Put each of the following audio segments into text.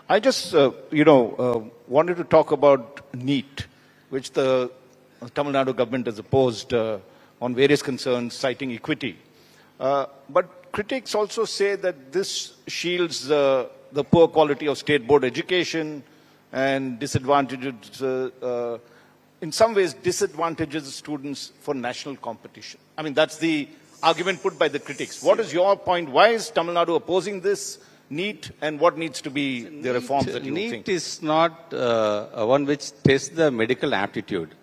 I just, wanted to talk about NEET, which the Tamil Nadu government has opposed on various concerns, citing equity. But critics also say that this shields the poor quality of state board education and disadvantages, in some ways, disadvantages students for national competition. I mean, that's the argument put by the critics. What is your point? Why is Tamil Nadu opposing this NEET, and what needs to be the reforms that you think? NEET is not one which tests the medical aptitude.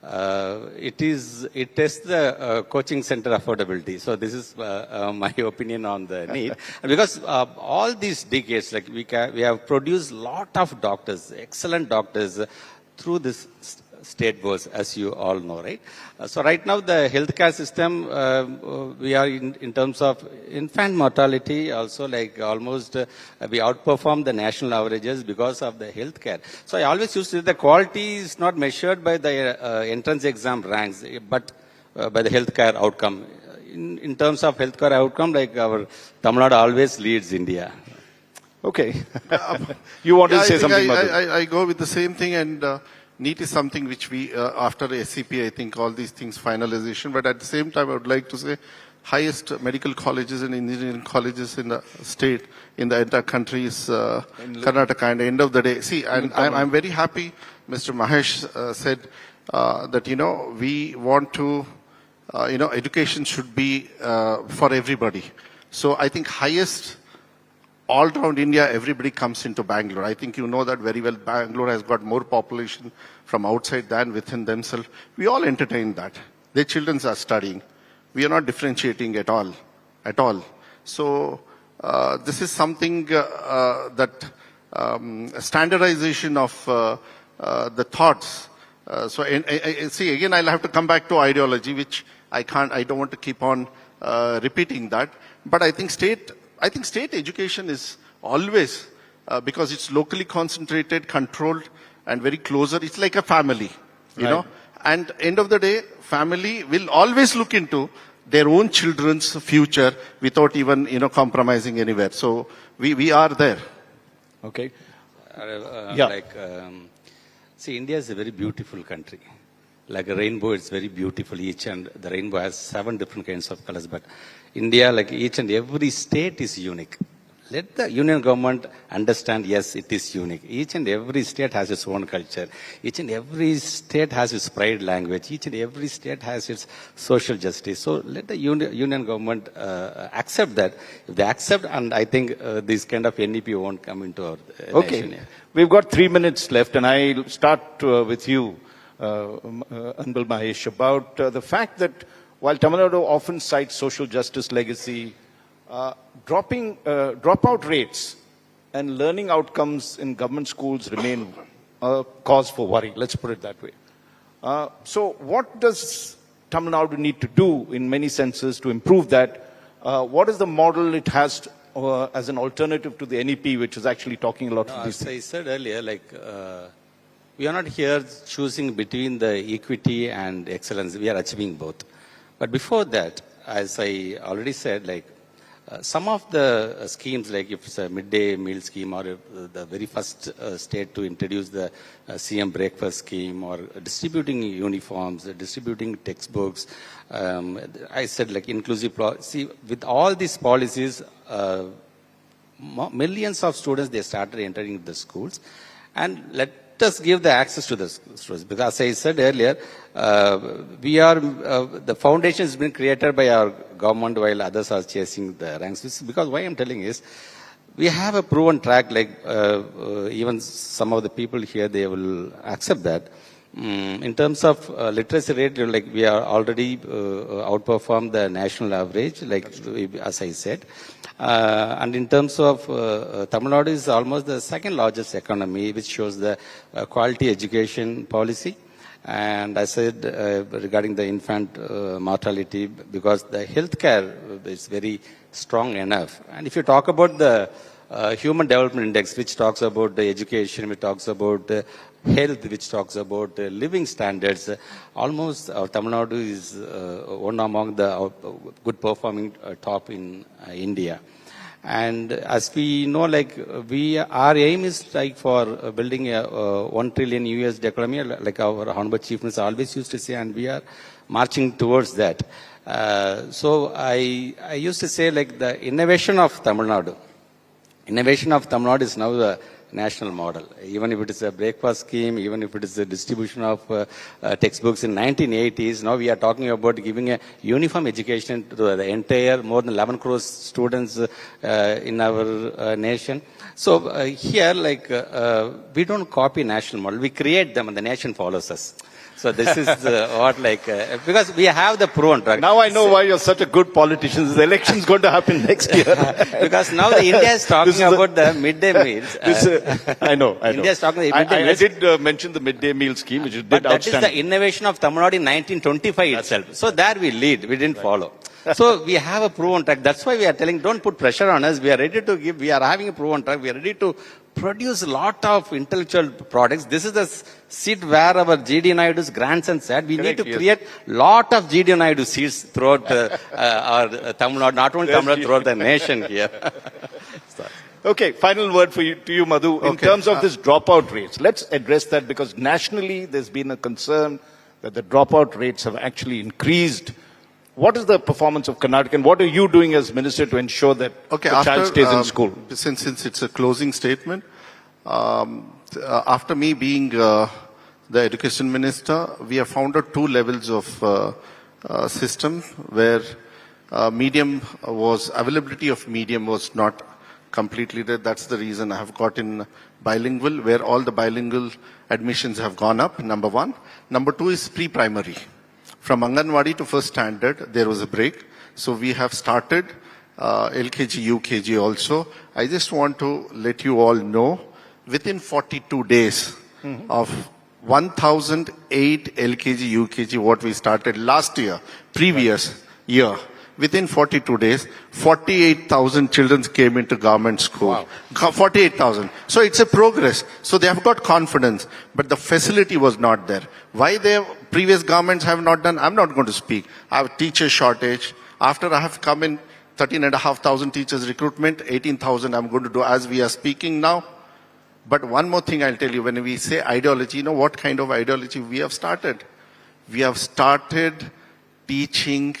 It tests the coaching center affordability. So this is my opinion on the NEET. Because all these decades, like we have produced lot of doctors, excellent doctors, through this state boards, as you all know, right? So right now the healthcare system, we are in terms of infant mortality also, like almost we outperform the national averages because of the healthcare. So I always used to say the quality is not measured by the entrance exam ranks, but by the healthcare outcome. In terms of healthcare outcome, like our Tamil Nadu always leads India. Okay. You want to say something, Madhu? I go with the same thing, and NEET is something which we, after SCP, I think all these things finalization, but at the same time, I would like to say highest medical colleges and engineering colleges in the state, in the entire country is Karnataka. And at the end of the day, see, and I'm very happy, Mr. Mahesh said that, we want to, education should be for everybody. So I think highest all around India, everybody comes into Bangalore. I think you know that very well. Bangalore has got more population from outside than within themselves. We all entertain that. Their children are studying. We are not differentiating at all. So this is something that standardization of the thoughts. See, again, I'll have to come back to ideology, which I don't want to keep on repeating that. But I think state education is always, because it's locally concentrated, controlled, and very closer. It's like a family, you know. And end of the day, family will always look into their own children's future without even, compromising anywhere. So we are there. Okay. See, India is a very beautiful country. Like a rainbow, it's very beautiful each, and the rainbow has 7 different kinds of colors. But India, like each and every state is unique. Let the union government understand, yes, it is unique. Each and every state has its own culture. Each and every state has its pride language. Each and every state has its social justice. So let the union government accept that. If they accept, and I think this kind of NEP won't come into our nation. Okay. We've got 3 minutes left, and I'll start with you, Anbil Mahesh, about the fact that while Tamil Nadu often cites social justice legacy, dropout rates and learning outcomes in government schools remain a cause for worry. Let's put it that way. So what does Tamil Nadu need to do in many senses to improve that? What is the model it has as an alternative to the NEP, which is actually talking a lot of these things? As I said earlier, we are not here choosing between the equity and excellence. We are achieving both. But before that, as I already said, some of the schemes, like if it's a midday meal scheme, or the very first state to introduce the CM breakfast scheme, or distributing uniforms, distributing textbooks, I said inclusive. See, with all these policies, millions of students, they started entering the schools, and let us give the access to the students. Because as I said earlier, the foundation has been created by our government while others are chasing the ranks. Because why I'm telling is, we have a proven track, even some of the people here, they will accept that. In terms of literacy rate, we are already outperformed the national average, as I said. And in terms of Tamil Nadu is almost the second largest economy, which shows the quality education policy. And I said regarding the infant mortality, because the healthcare is very strong enough. And if you talk about the Human Development Index, which talks about the education, which talks about health, which talks about living standards, almost Tamil Nadu is one among the good performing top in India. And as we know, like our aim is like for building a 1 trillion US economy, like our Honorable Chief Minister always used to say, and we are marching towards that. So I used to say like the innovation of Tamil Nadu. Innovation of Tamil Nadu is now the national model. Even if it is a breakfast scheme, even if it is the distribution of textbooks in 1980s, now we are talking about giving a uniform education to the entire more than 11 crore students in our nation. So here, like we don't copy national model, we create them and the nation follows us. So this is what because we have the proven track. Now I know why you're such a good politician. The election's going to happen next year. Because now the India is talking about the midday meals. I know. India is talking about the midday meals. I did mention the midday meal scheme, which did outstanding. That is the innovation of Tamil Nadu in 1925 itself. So there we lead, we didn't follow. So we have a proven track. That's why we are telling, don't put pressure on us. We are ready to give, we are having a proven track. We are ready to produce a lot of intellectual products. This is the seat where our GD Naidu's grandson said, we need to create lot of GD Naidu seats throughout our Tamil Nadu, not only Tamil Nadu, throughout the nation here. Okay, final word to you, Madhu. In terms of this dropout rates, let's address that because nationally there's been a concern that the dropout rates have actually increased. What is the performance of Karnataka and what are you doing as minister to ensure that the child stays in school? Since it's a closing statement, after me being the education minister, we have founded 2 levels of system where availability of medium was not completely there. That's the reason I have got in bilingual, where all the bilingual admissions have gone up, number 1. Number 2 is pre-primary. From Anganwadi to first standard, there was a break. So we have started LKG, UKG also. I just want to let you all know, within 42 days of 1,008 LKG, UKG, what we started last year, previous year, within 42 days, 48,000 children came into government school. Wow. 48,000. So it's a progress. So they have got confidence, but the facility was not there. Why their previous governments have not done, I'm not going to speak. I have teacher shortage. After I have come in 13,500 teachers recruitment, 18,000 I'm going to do as we are speaking now. But one more thing I'll tell you, when we say ideology, you know what kind of ideology we have started? We have started teaching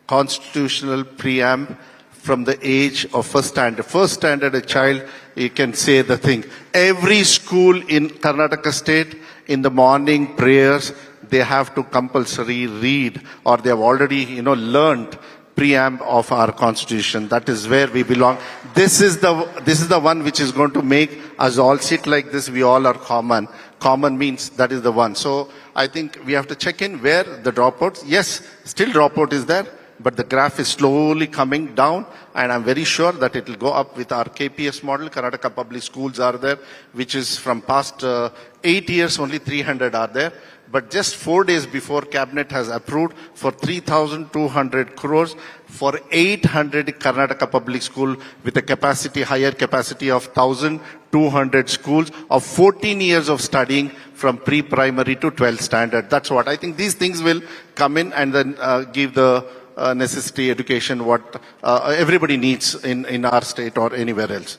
constitutional preamble from the age of first standard. First standard, a child, you can say the thing. Every school in Karnataka state, in the morning prayers, they have to compulsory read, or they have already, learned preamble of our constitution. That is where we belong. This is the one which is going to make us all sit like this. We all are common. Common means that is the one. So I think we have to check in where the dropouts. Yes, still dropout is there, but the graph is slowly coming down, and I'm very sure that it will go up with our KPS model. Karnataka public schools are there, which is from past 8 years, only 300 are there. But just 4 days before, Cabinet has approved for 3,200 crores for 800 Karnataka public school with a capacity, higher capacity of 1,200 schools of 14 years of studying from pre-primary to 12th standard. That's what I think. These things will come in and then give the necessity education what everybody needs in our state or anywhere else.